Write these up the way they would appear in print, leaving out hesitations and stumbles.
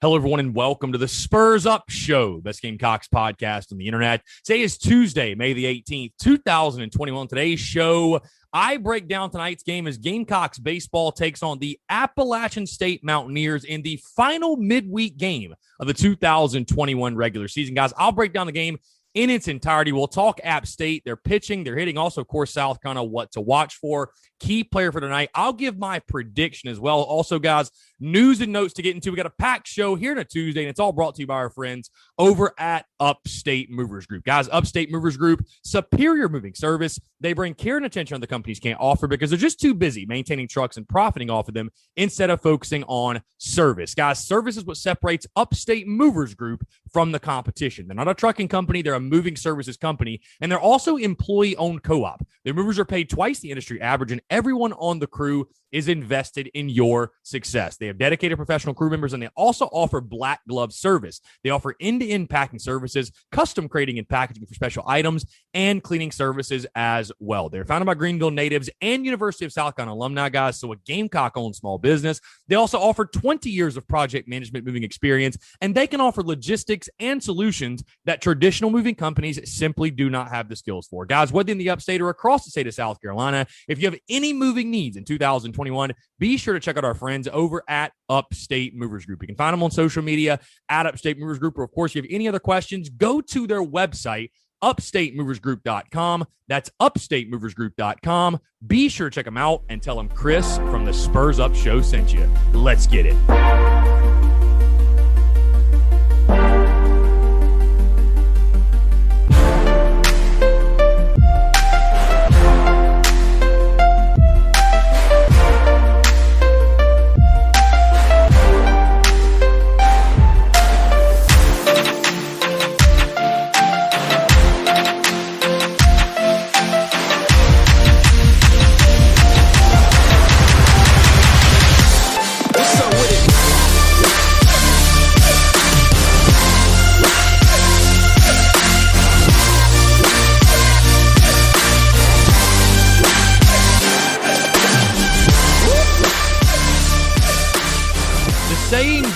Hello, everyone, and welcome to the Spurs Up Show, best Gamecocks podcast on the internet. Today is Tuesday, May the 18th, 2021. Today's show, I break down tonight's game as Gamecocks baseball takes on the Appalachian State Mountaineers in the final midweek game of the 2021 regular season. Guys, I'll break down the game in its entirety. We'll talk App State, their pitching, their hitting, also, of course, South Carolina, what to watch for. Key player for tonight. I'll give my prediction as well. Also, guys, news and notes to get into. We got a packed show here on a Tuesday, and it's all brought to you by our friends over at Upstate Movers Group. Guys, Upstate Movers Group, superior moving service. They bring care and attention the companies can't offer because they're just too busy maintaining trucks and profiting off of them instead of focusing on service. Guys, service is what separates Upstate Movers Group from the competition. They're not a trucking company. They're a moving services company, and they're also employee-owned co-op. Their movers are paid twice the industry average, and everyone on the crew is invested in your success. They have dedicated professional crew members, and they also offer black glove service. They offer end-to-end packing services, custom crating and packaging for special items, and cleaning services as well. They're founded by Greenville natives and University of South Carolina alumni, guys, so a Gamecock-owned small business. They also offer 20 years of project management moving experience, and they can offer logistics and solutions that traditional moving companies simply do not have the skills for. Guys, whether in the upstate or across the state of South Carolina, if you have any moving needs in 2021, be sure to check out our friends over at Upstate Movers Group. You can find them on social media at Upstate Movers Group, or of course, if you have any other questions, go to their website, upstatemoversgroup.com. That's upstatemoversgroup.com. Be sure to check them out and tell them Chris from the Spurs Up Show sent you. Let's get it.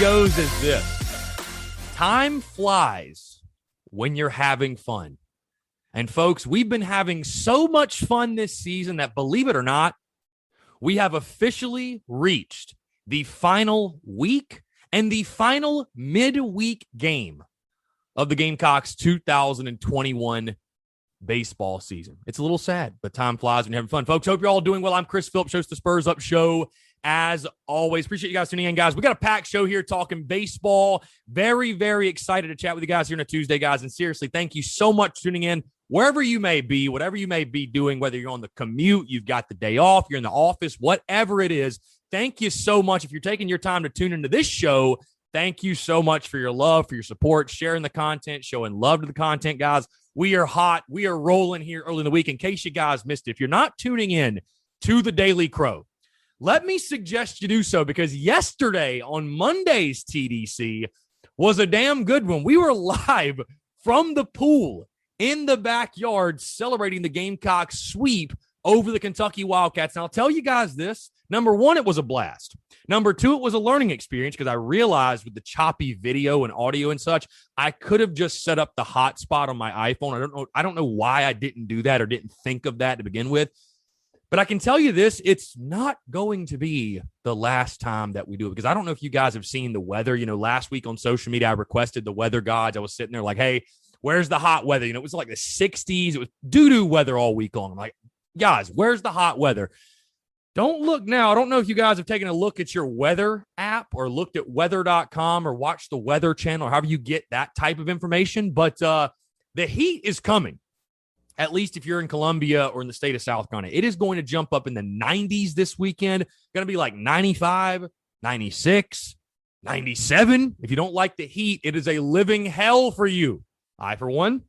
Goes as this: time flies when you're having fun. And folks, we've been having so much fun this season that, believe it or not, we have officially reached the final week and the final midweek game of the Gamecocks 2021 baseball season. It's a little sad, but time flies when you're having fun. Folks, hope you're all doing well. I'm Chris Phillips, host of the Spurs Up Show. As always, appreciate you guys tuning in, guys. We got a packed show here talking baseball. Very, very excited to chat with you guys here on a Tuesday, guys. And seriously, thank you so much for tuning in. Wherever you may be, whatever you may be doing, whether you're on the commute, you've got the day off, you're in the office, whatever it is, thank you so much. If you're taking your time to tune into this show, thank you so much for your love, for your support, sharing the content, showing love to the content, guys. We are hot. We are rolling here early in the week. In case you guys missed it, if you're not tuning in to the Daily Crow, let me suggest you do so, because yesterday on Monday's TDC was a damn good one. We were live from the pool in the backyard celebrating the Gamecocks sweep over the Kentucky Wildcats. And I'll tell you guys this. Number one, it was a blast. Number two, it was a learning experience, because I realized with the choppy video and audio and such, I could have just set up the hotspot on my iPhone. I don't know why I didn't do that or didn't think of that to begin with. But I can tell you this, it's not going to be the last time that we do it, because I don't know if you guys have seen the weather. You know, last week on social media, I requested the weather gods. I was sitting there like, hey, where's the hot weather? You know, it was like the 60s. It was doo-doo weather all week long. I'm like, guys, where's the hot weather? Don't look now. I don't know if you guys have taken a look at your weather app or looked at weather.com or watched the Weather Channel or however you get that type of information, but the heat is coming. At least if you're in Columbia or in the state of South Carolina. It is going to jump up in the 90s this weekend. Going to be like 95, 96, 97. If you don't like the heat, it is a living hell for you. I, for one,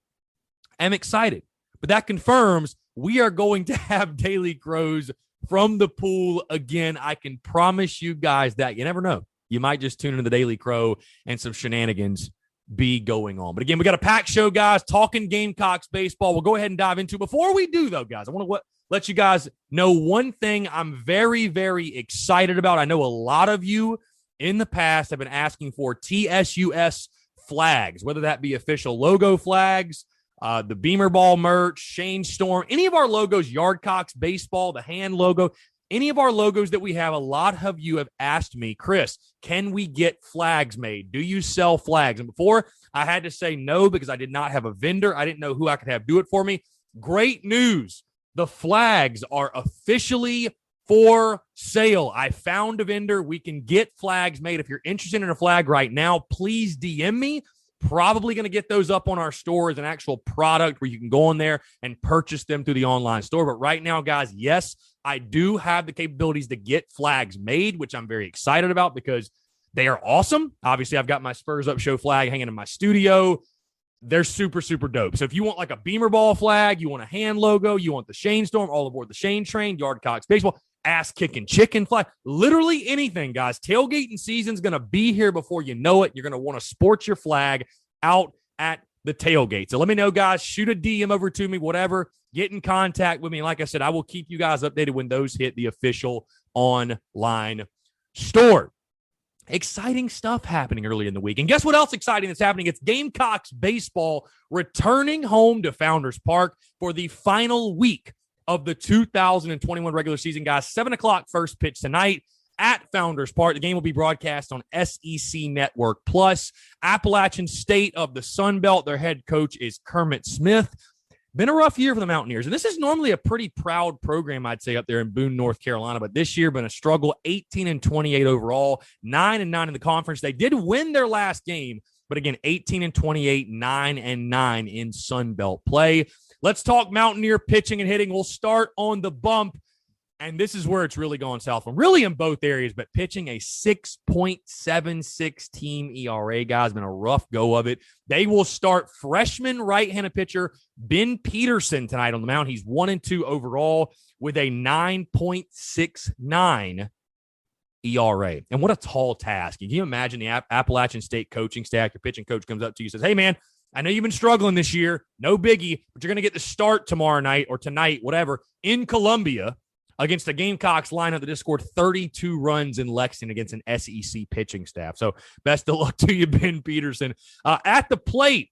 am excited. But that confirms we are going to have Daily Crows from the pool again. I can promise you guys that. You never know. You might just tune into the Daily Crow and some shenanigans be going on. But again, we got a packed show, guys, talking Gamecocks baseball. We'll go ahead and dive into it. Before we do, though, guys, I want to let you guys know one thing I'm very, very excited about. I know a lot of you in the past have been asking for TSUS flags, whether that be official logo flags, the Beamer Ball merch, Shane Storm, any of our logos, Yardcocks baseball, the hand logo, any of our logos that we have. A lot of you have asked me, Chris, can we get flags made? Do you sell flags? And before, I had to say no because I did not have a vendor. I didn't know who I could have do it for me. Great news. The flags are officially for sale. I found a vendor. We can get flags made. If you're interested in a flag right now, please DM me. Probably going to get those up on our store as an actual product where you can go on there and purchase them through the online store. But right now, guys, yes, I do have the capabilities to get flags made, which I'm very excited about because they are awesome. Obviously, I've got my Spurs Up Show flag hanging in my studio. They're super, super dope. So if you want like a Beamer Ball flag, you want a hand logo, you want the Shane Storm, all aboard the Shane train, Yardcocks baseball, ass kicking chicken flag, literally anything, guys. Tailgating season's going to be here before you know it. You're going to want to sport your flag out at the tailgate. So let me know, guys. Shoot a DM over to me, whatever. Get in contact with me. And like I said, I will keep you guys updated when those hit the official online store. Exciting stuff happening early in the week. And guess what else exciting that's happening? It's Gamecocks baseball returning home to Founders Park for the final week of the 2021 regular season, guys. 7 o'clock first pitch tonight at Founders Park. The game will be broadcast on SEC Network Plus. Appalachian State of the Sun Belt. Their head coach is Kermit Smith. Been a rough year for the Mountaineers, and this is normally a pretty proud program, I'd say, up there in Boone, North Carolina, but this year been a struggle. 18-28 overall, 9-9 in the conference. They did win their last game, but again, 18-28, 9-9 in Sun Belt play. Let's talk Mountaineer pitching and hitting. We'll start on the bump, and this is where it's really going south from, really in both areas, but pitching a 6.76 team ERA, guys. Been a rough go of it. They will start freshman right-handed pitcher Ben Peterson tonight on the mound. He's 1-2 overall with a 9.69 ERA. And what a tall task. Can you imagine the Appalachian State coaching staff? Your pitching coach comes up to you and says, hey, man, I know you've been struggling this year. No biggie, but you're going to get the start tomorrow night or tonight, whatever, in Columbia against the Gamecocks lineup that just scored 32 runs in Lexington against an SEC pitching staff. So best of luck to you, Ben Peterson. At the plate,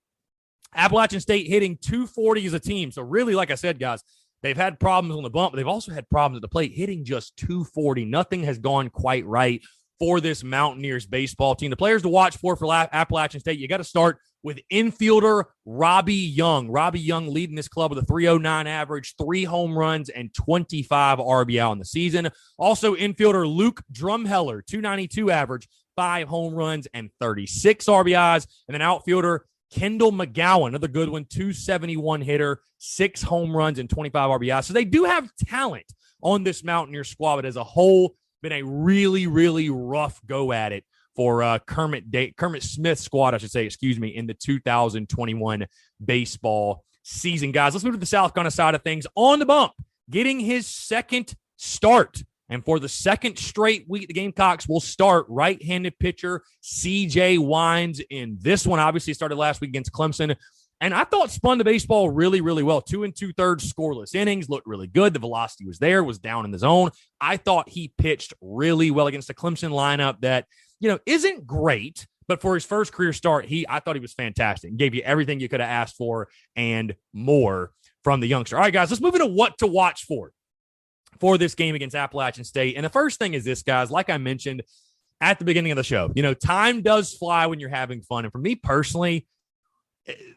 Appalachian State hitting 240 as a team. So really, like I said, guys, they've had problems on the bump, but they've also had problems at the plate, hitting just 240. Nothing has gone quite right for this Mountaineers baseball team. The players to watch for Appalachian State, you got to start with infielder Robbie Young. Robbie Young leading this club with a 309 average, 3 home runs, and 25 RBI on the season. Also, infielder Luke Drumheller, 292 average, 5 home runs, and 36 RBIs. And then outfielder Kendall McGowan, another good one, 271 hitter, 6 home runs, and 25 RBIs. So they do have talent on this Mountaineer squad, but as a whole, been a really, really rough go at it for Kermit Smith's squad, in the 2021 baseball season. Guys, let's move to the South Carolina side of things. On the bump, getting his second start. And for the second straight week, the Gamecocks will start right-handed pitcher C.J. Wines in this one. Obviously, started last week against Clemson. And I thought spun the baseball really, really well. 2 2/3 scoreless innings, looked really good. The velocity was there, was down in the zone. I thought he pitched really well against the Clemson lineup that, isn't great, but for his first career start, I thought he was fantastic. He gave you everything you could have asked for and more from the youngster. All right, guys, let's move into what to watch for this game against Appalachian State. And the first thing is this, guys, like I mentioned at the beginning of the show, time does fly when you're having fun. And for me personally,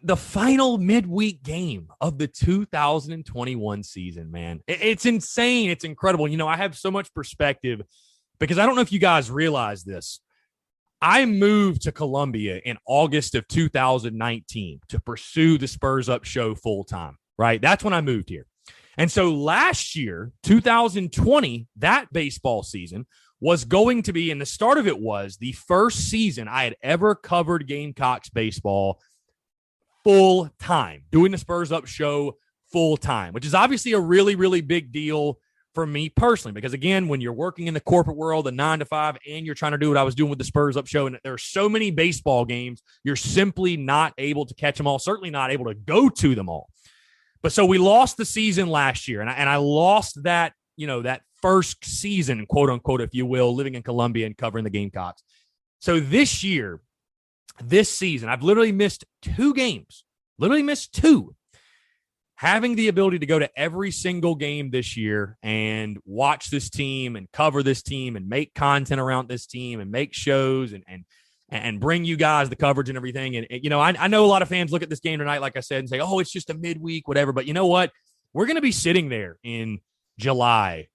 the final midweek game of the 2021 season, man, it's insane. It's incredible. I have so much perspective because I don't know if you guys realize this. I moved to Columbia in August of 2019 to pursue the Spurs Up show full time, right? That's when I moved here. And so last year, 2020, that baseball season was going to be, and the start of it was the first season I had ever covered Gamecocks baseball full time, doing the Spurs Up show full time, which is obviously a really, really big deal for me personally, because again, when you're working in the corporate world, a 9 to 5, and you're trying to do what I was doing with the Spurs Up show, and there are so many baseball games, you're simply not able to catch them all, certainly not able to go to them all. But so we lost the season last year, and I lost that, that first season, quote unquote, if you will, living in Columbia and covering the Gamecocks. So this season, I've literally missed 2 games, having the ability to go to every single game this year and watch this team and cover this team and make content around this team and make shows and bring you guys the coverage and everything. And I know a lot of fans look at this game tonight, like I said, and say, oh, it's just a midweek, whatever. But you know what? We're going to be sitting there in July,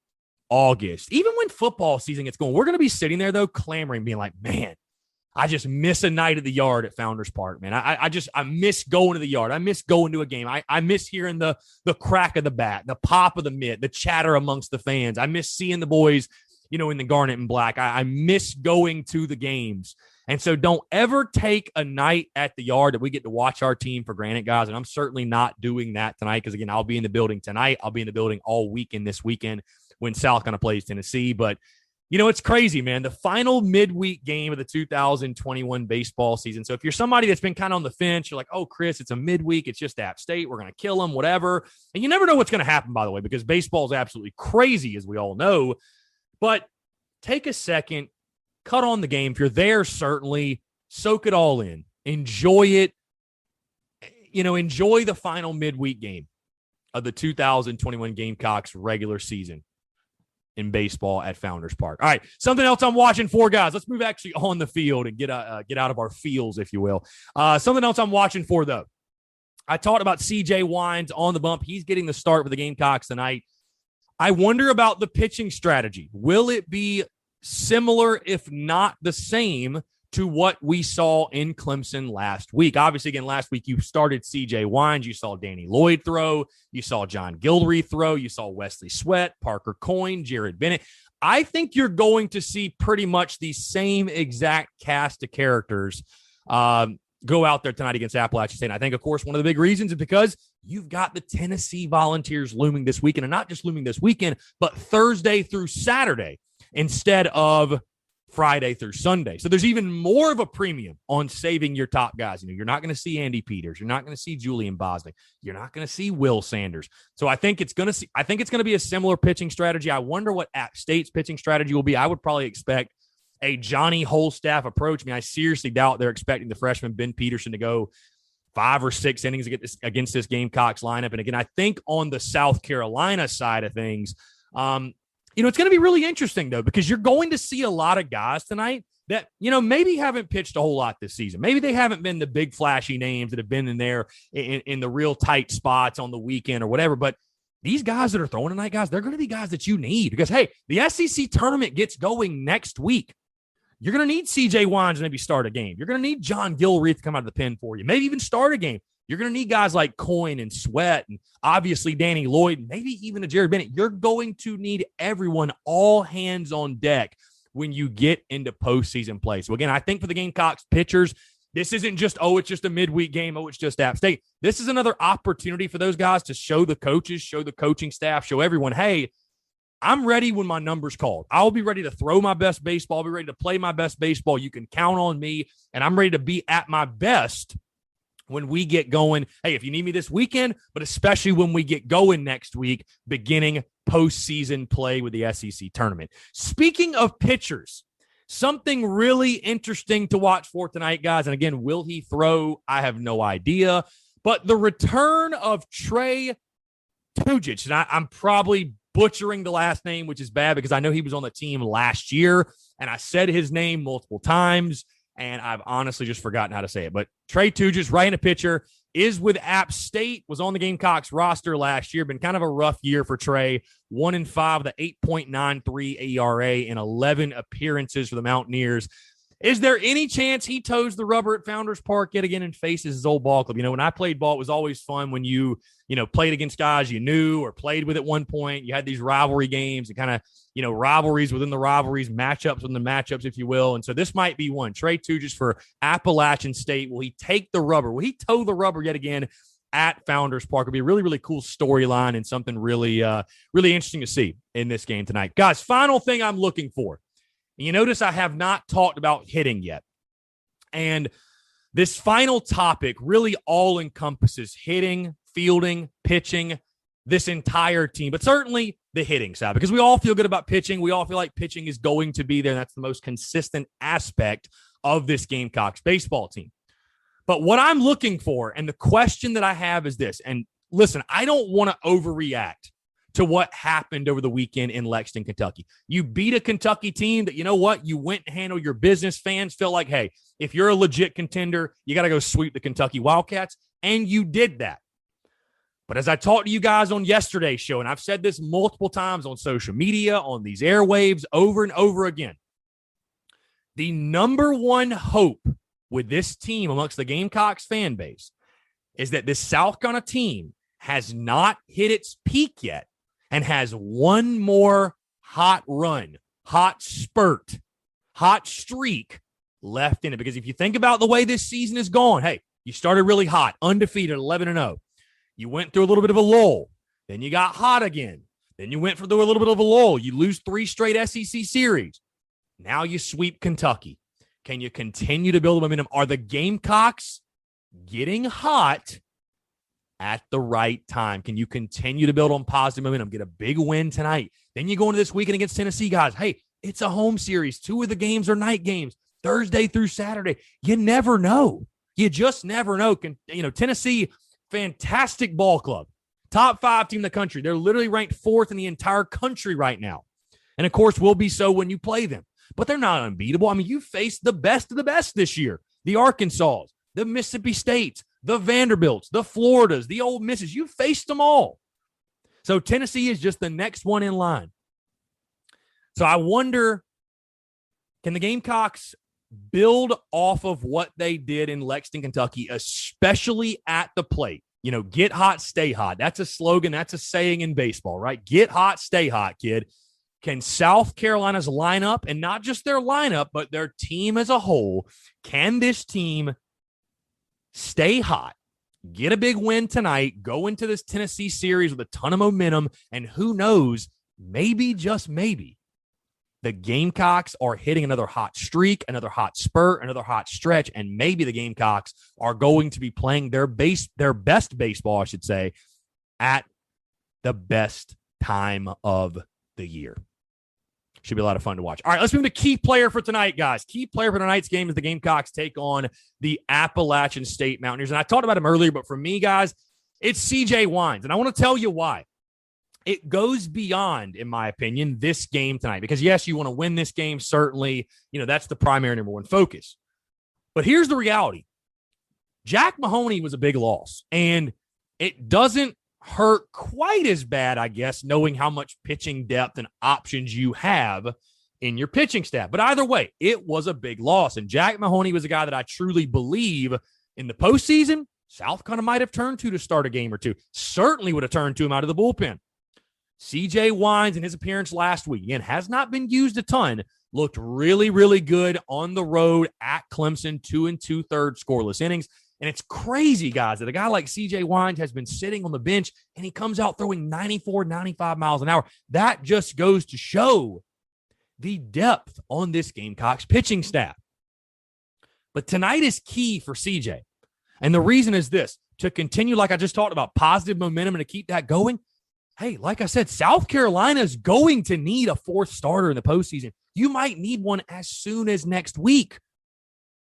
August, even when football season gets going. We're going to be sitting there, though, clamoring, being like, man, I just miss a night at the Yard at Founders Park, man. I miss going to the Yard. I miss going to a game. I miss hearing the crack of the bat, the pop of the mitt, the chatter amongst the fans. I miss seeing the boys, in the garnet and black. I miss going to the games. And so don't ever take a night at the Yard that we get to watch our team for granted, guys. And I'm certainly not doing that tonight because, again, I'll be in the building tonight. I'll be in the building all weekend this weekend when South Carolina plays Tennessee. But it's crazy, man. The final midweek game of the 2021 baseball season. So if you're somebody that's been kind of on the fence, you're like, oh, Chris, it's a midweek. It's just App State. We're going to kill them, whatever. And you never know what's going to happen, by the way, because baseball is absolutely crazy, as we all know. But take a second, cut on the game. If you're there, certainly soak it all in. Enjoy it. Enjoy the final midweek game of the 2021 Gamecocks regular season in baseball at Founders Park. All right, something else I'm watching for, guys. Let's move actually on the field and get out of our fields, if you will. Something else I'm watching for, though. I talked about C.J. Wines on the bump. He's getting the start with the Gamecocks tonight. I wonder about the pitching strategy. Will it be similar, if not the same, to what we saw in Clemson last week? Obviously, again, last week you started C.J. Wines. You saw Danny Lloyd throw. You saw John Gildery throw. You saw Wesley Sweat, Parker Coyne, Jared Bennett. I think you're going to see pretty much the same exact cast of characters go out there tonight against Appalachian State. And I think, of course, one of the big reasons is because you've got the Tennessee Volunteers looming this weekend, and not just looming this weekend, but Thursday through Saturday instead of Friday through Sunday. So there's even more of a premium on saving your top guys. You're not going to see Andy Peters. You're not going to see Julian Bosnick. You're not going to see Will Sanders. So I think it's going to be a similar pitching strategy. I wonder what App State's pitching strategy will be. I would probably expect a Johnny Holstaff approach. I mean, I seriously doubt they're expecting the freshman Ben Peterson to go 5 or 6 innings against this Gamecocks lineup. And again, I think on the South Carolina side of things, it's going to be really interesting, though, because you're going to see a lot of guys tonight that, maybe haven't pitched a whole lot this season. Maybe they haven't been the big flashy names that have been in there in the real tight spots on the weekend or whatever. But these guys that are throwing tonight, guys, they're going to be guys that you need because, hey, the SEC tournament gets going next week. You're going to need C.J. Wines to maybe start a game. You're going to need John Gilreath to come out of the pen for you, maybe even start a game. You're going to need guys like Coyne and Sweat and obviously Danny Lloyd, and maybe even a Jared Bennett. You're going to need everyone, all hands on deck when you get into postseason play. So, again, I think for the Gamecocks pitchers, this isn't just, it's just a midweek game. It's just App State. This is another opportunity for those guys to show the coaches, show the coaching staff, show everyone, hey, I'm ready when my number's called. I'll be ready to throw my best baseball. I'll be ready to play my best baseball. You can count on me, and I'm ready to be at my best when we get going. Hey, if you need me this weekend, but especially when we get going next week, beginning postseason play with the SEC tournament. Speaking of pitchers, something really interesting to watch for tonight, guys. And again, will he throw? I have no idea. But the return of Trey Tujic, and I'm probably butchering the last name, which is bad because I know he was on the team last year, and I said his name multiple times, and I've honestly just forgotten how to say it. But Trey Tujic, right-handed pitcher, is with App State, was on the Gamecocks roster last year. Been kind of a rough year for Trey. 1-5 with a 8.93 ERA in 11 appearances for the Mountaineers. Is there any chance he toes the rubber at Founders Park yet again and faces his old ball club? When I played ball, it was always fun when you played against guys you knew or played with at one point. You had these rivalry games and kind of, rivalries within the rivalries, matchups within the matchups, if you will. And so this might be one. Trey Tujic for Appalachian State. Will he take the rubber? Will he toe the rubber yet again at Founders Park? It'll be a really, really cool storyline and something really, really interesting to see in this game tonight. Guys, final thing I'm looking for. You notice I have not talked about hitting yet. And this final topic really all encompasses hitting, fielding, pitching, this entire team, but certainly the hitting side, because we all feel good about pitching. We all feel like pitching is going to be there. That's the most consistent aspect of this Gamecocks baseball team. But what I'm looking for, and the question that I have is this, and listen, I don't want to overreact to what happened over the weekend in Lexington, Kentucky. You beat a Kentucky team that, you know what, you went and handled your business. Fans feel like, hey, if you're a legit contender, you got to go sweep the Kentucky Wildcats, and you did that. But as I talked to you guys on yesterday's show, and I've said this multiple times on social media, on these airwaves, over and over again, the number one hope with this team amongst the Gamecocks fan base is that this South Carolina team has not hit its peak yet and has one more hot run, hot spurt, hot streak left in it. Because if you think about the way this season is going, hey, you started really hot, undefeated, 11-0. You went through a little bit of a lull. Then you got hot again. Then you went through a little bit of a lull. You lose 3 straight SEC series. Now you sweep Kentucky. Can you continue to build momentum? Are the Gamecocks getting hot at the right time? Can you continue to build on positive momentum? Get a big win tonight. Then you go into this weekend against Tennessee, guys. Hey, it's a home series. 2 of the games are night games, Thursday through Saturday. You never know. You just never know. Tennessee, fantastic ball club. Top 5 team in the country. They're literally ranked 4th in the entire country right now. And, of course, will be so when you play them. But they're not unbeatable. I mean, you faced the best of the best this year. The Arkansas, the Mississippi States, the Vanderbilts, the Floridas, the Ole Misses. You faced them all. So Tennessee is just the next one in line. So I wonder, can the Gamecocks build off of what they did in Lexington, Kentucky, especially at the plate? You know, get hot, stay hot. That's a slogan. That's a saying in baseball, right? Get hot, stay hot, kid. Can South Carolina's lineup, and not just their lineup, but their team as a whole, can this team stay hot, get a big win tonight, go into this Tennessee series with a ton of momentum, and who knows, maybe, just maybe, the Gamecocks are hitting another hot streak, another hot spurt, another hot stretch, and maybe the Gamecocks are going to be playing their best baseball, I should say, at the best time of the year. Should be a lot of fun to watch. All right, let's move to key player for tonight, guys. Key player for tonight's game is the Gamecocks take on the Appalachian State Mountaineers. And I talked about him earlier, but for me, guys, it's CJ Wines. And I want to tell you why. It goes beyond, in my opinion, this game tonight. Because, yes, you want to win this game, certainly. That's the primary number one focus. But here's the reality. Jack Mahoney was a big loss. And it doesn't hurt quite as bad, I guess, knowing how much pitching depth and options you have in your pitching staff. But either way, it was a big loss. And Jack Mahoney was a guy that I truly believe in the postseason, South Carolina might have turned to start a game or two. Certainly would have turned to him out of the bullpen. CJ Wines in his appearance last week, again, has not been used a ton, looked really, really good on the road at Clemson, 2 2/3 scoreless innings. And it's crazy, guys, that a guy like CJ Wines has been sitting on the bench and he comes out throwing 94, 95 miles an hour. That just goes to show the depth on this Gamecocks pitching staff. But tonight is key for CJ. And the reason is this: to continue, like I just talked about, positive momentum and to keep that going. Hey, like I said, South Carolina is going to need a 4th starter in the postseason. You might need one as soon as next week.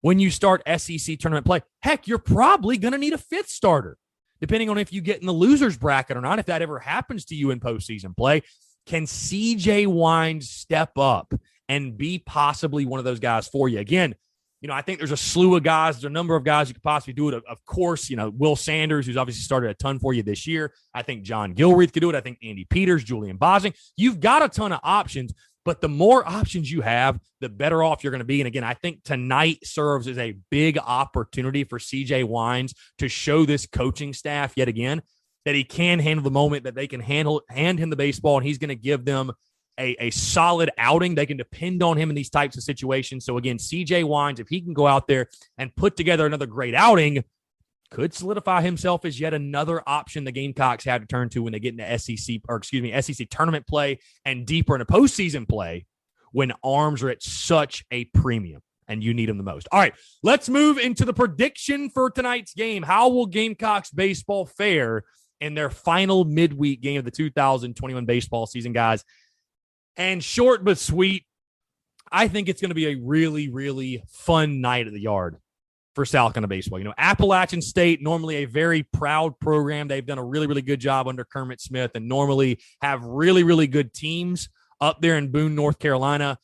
When you start SEC tournament play, heck, you're probably going to need a 5th starter, depending on if you get in the loser's bracket or not. If that ever happens to you in postseason play, can CJ Wines step up and be possibly one of those guys for you? Again, I think there's a slew of guys. There's a number of guys who could possibly do it. Of course, Will Sanders, who's obviously started a ton for you this year. I think John Gilreath could do it. I think Andy Peters, Julian Bosing. You've got a ton of options. But the more options you have, the better off you're going to be. And again, I think tonight serves as a big opportunity for CJ Wines to show this coaching staff yet again that he can handle the moment, that they can hand him the baseball, and he's going to give them a solid outing. They can depend on him in these types of situations. So again, CJ Wines, if he can go out there and put together another great outing, could solidify himself as yet another option the Gamecocks have to turn to when they get into SEC tournament play and deeper into postseason play when arms are at such a premium and you need them the most. All right, let's move into the prediction for tonight's game. How will Gamecocks baseball fare in their final midweek game of the 2021 baseball season, guys? And short but sweet, I think it's going to be a really, really fun night at the Yard for South Carolina baseball. You know, Appalachian State, normally a very proud program. They've done a really, really good job under Kermit Smith and normally have really, really good teams up there in Boone, North Carolina.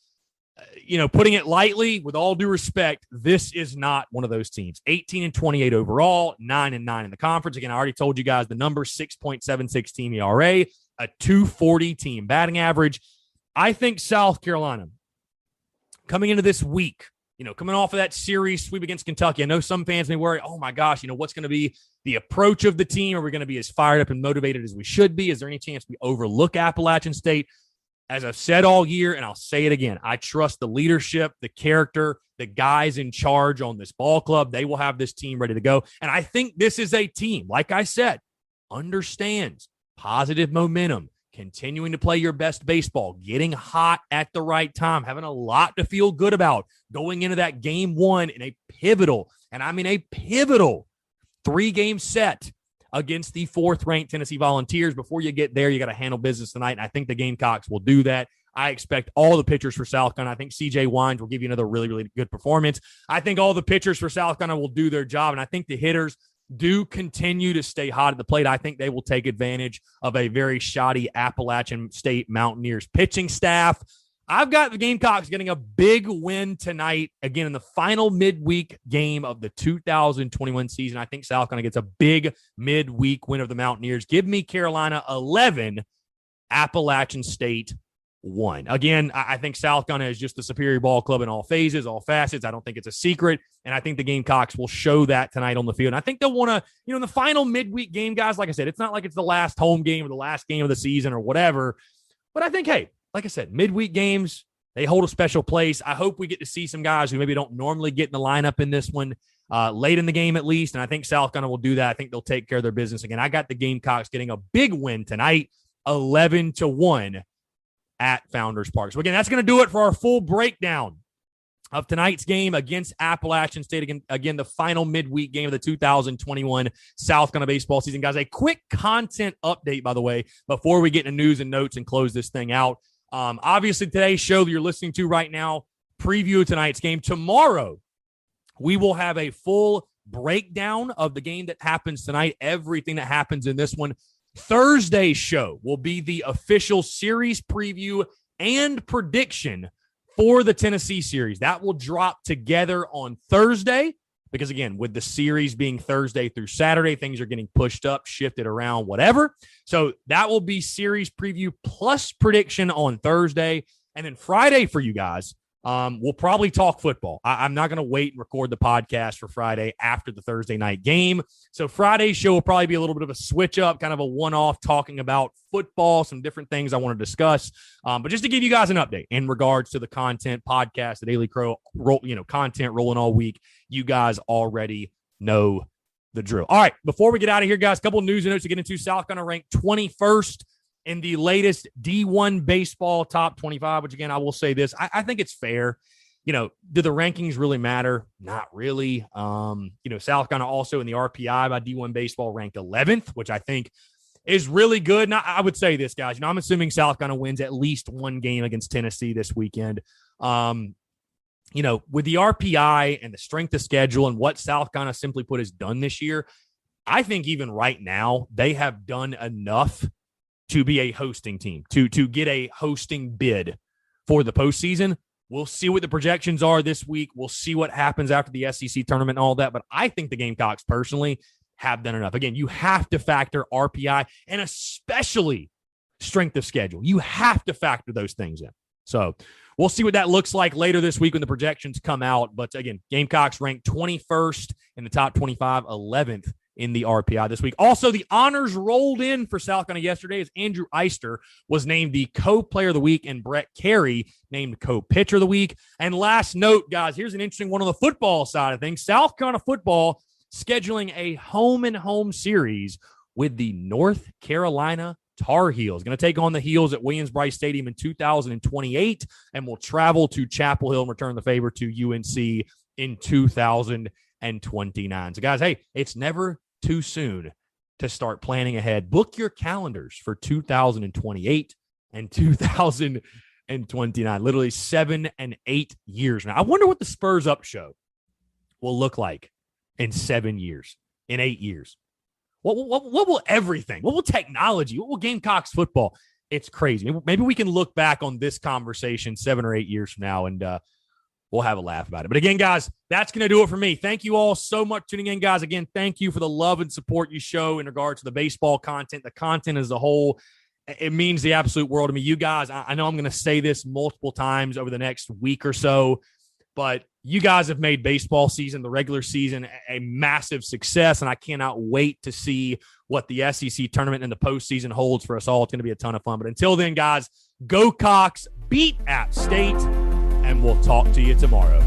You know, putting it lightly, with all due respect, this is not one of those teams. 18-28 overall, 9-9 in the conference. Again, I already told you guys the number, 6.76 team ERA, a 240 team batting average. I think South Carolina, coming into this week, you know, coming off of that series sweep against Kentucky, I know some fans may worry, oh my gosh, you know, what's going to be the approach of the team? Are we going to be as fired up and motivated as we should be? Is there any chance we overlook Appalachian State? As I've said all year, and I'll say it again, I trust the leadership, the character, the guys in charge on this ball club. They will have this team ready to go. And I think this is a team, like I said, understands positive momentum, continuing to play your best baseball, getting hot at the right time, having a lot to feel good about, going into that game one in a pivotal, and I mean a pivotal 3-game set against the 4th-ranked Tennessee Volunteers. Before you get there, you got to handle business tonight, and I think the Gamecocks will do that. I expect all the pitchers for South Carolina. I think C.J. Wines will give you another really, really good performance. I think all the pitchers for South Carolina will do their job, and I think the hitters do continue to stay hot at the plate. I think they will take advantage of a very shoddy Appalachian State Mountaineers pitching staff. I've got the Gamecocks getting a big win tonight, again, in the final midweek game of the 2021 season. I think South Carolina gets a big midweek win of the Mountaineers. Give me Carolina 11, Appalachian State 1. Again, I think South Carolina is just the superior ball club in all phases, all facets. I don't think it's a secret, and I think the Gamecocks will show that tonight on the field. And I think they'll want to, you know, in the final midweek game, guys, like I said, it's not like it's the last home game or the last game of the season or whatever, but I think, hey, like I said, midweek games, they hold a special place. I hope we get to see some guys who maybe don't normally get in the lineup in this one late in the game at least, and I think South Carolina will do that. I think they'll take care of their business. Again, I got the Gamecocks getting a big win tonight, 11-1 at Founders Park. So, again, that's going to do it for our full breakdown of tonight's game against Appalachian State. Again, the final midweek game of the 2021 South Carolina baseball season. Guys, a quick content update, by the way, before we get into news and notes and close this thing out. Obviously, today's show that you're listening to right now, preview of tonight's game. Tomorrow, we will have a full breakdown of the game that happens tonight, everything that happens in this one. Thursday's show will be the official series preview and prediction for the Tennessee series. That will drop together on Thursday because, again, with the series being Thursday through Saturday, things are getting pushed up, shifted around, whatever. So that will be series preview plus prediction on Thursday. And then Friday for you guys, we'll probably talk football. I'm not going to wait and record the podcast for Friday after the Thursday night game. So Friday's show will probably be a little bit of a switch up, kind of a one-off talking about football, some different things I want to discuss. But just to give you guys an update in regards to the content podcast, the Daily Crow, content rolling all week, you guys already know the drill. All right, before we get out of here, guys, a couple news and notes to get into. South Carolina ranked 21st in the latest D1 baseball top 25, which, again, I will say this. I think it's fair. You know, do the rankings really matter? Not really. South Carolina also in the RPI by D1 baseball ranked 11th, which I think is really good. Now, I would say this, guys. I'm assuming South Carolina wins at least one game against Tennessee this weekend. With the RPI and the strength of schedule and what South Carolina simply put has done this year, I think even right now they have done enough to be a hosting team, to get a hosting bid for the postseason. We'll see what the projections are this week. We'll see what happens after the SEC tournament and all that. But I think the Gamecocks personally have done enough. Again, you have to factor RPI and especially strength of schedule. You have to factor those things in. So we'll see what that looks like later this week when the projections come out. But again, Gamecocks ranked 21st in the top 25, 11th in the RPI this week. Also, the honors rolled in for South Carolina yesterday as Andrew Eister was named the co-player of the week and Brett Carey named co-pitcher of the week. And last note, guys, here's an interesting one on the football side of things. South Carolina football scheduling a home-and-home series with the North Carolina Tar Heels. Going to take on the Heels at Williams-Brice Stadium in 2028 and will travel to Chapel Hill and return the favor to UNC in 2029. So, guys, hey, it's never too soon to start planning ahead. Book your calendars for 2028 and 2029. and 29, literally 7 and 8 years now. I wonder what the Spurs Up show will look like in 7 years, in 8 years. What will everything, what will technology, what will Gamecocks football? It's crazy. Maybe we can look back on this conversation 7 or 8 years from now, and we'll have a laugh about it. But again, guys, that's going to do it for me. Thank you all so much for tuning in, guys. Again, thank you for the love and support you show in regards to the baseball content, the content as a whole. It means the absolute world to me. You guys, I know I'm going to say this multiple times over the next week or so, but you guys have made baseball season, the regular season, a massive success, and I cannot wait to see what the SEC tournament and the postseason holds for us all. It's going to be a ton of fun. But until then, guys, go Cox, beat App State, and we'll talk to you tomorrow.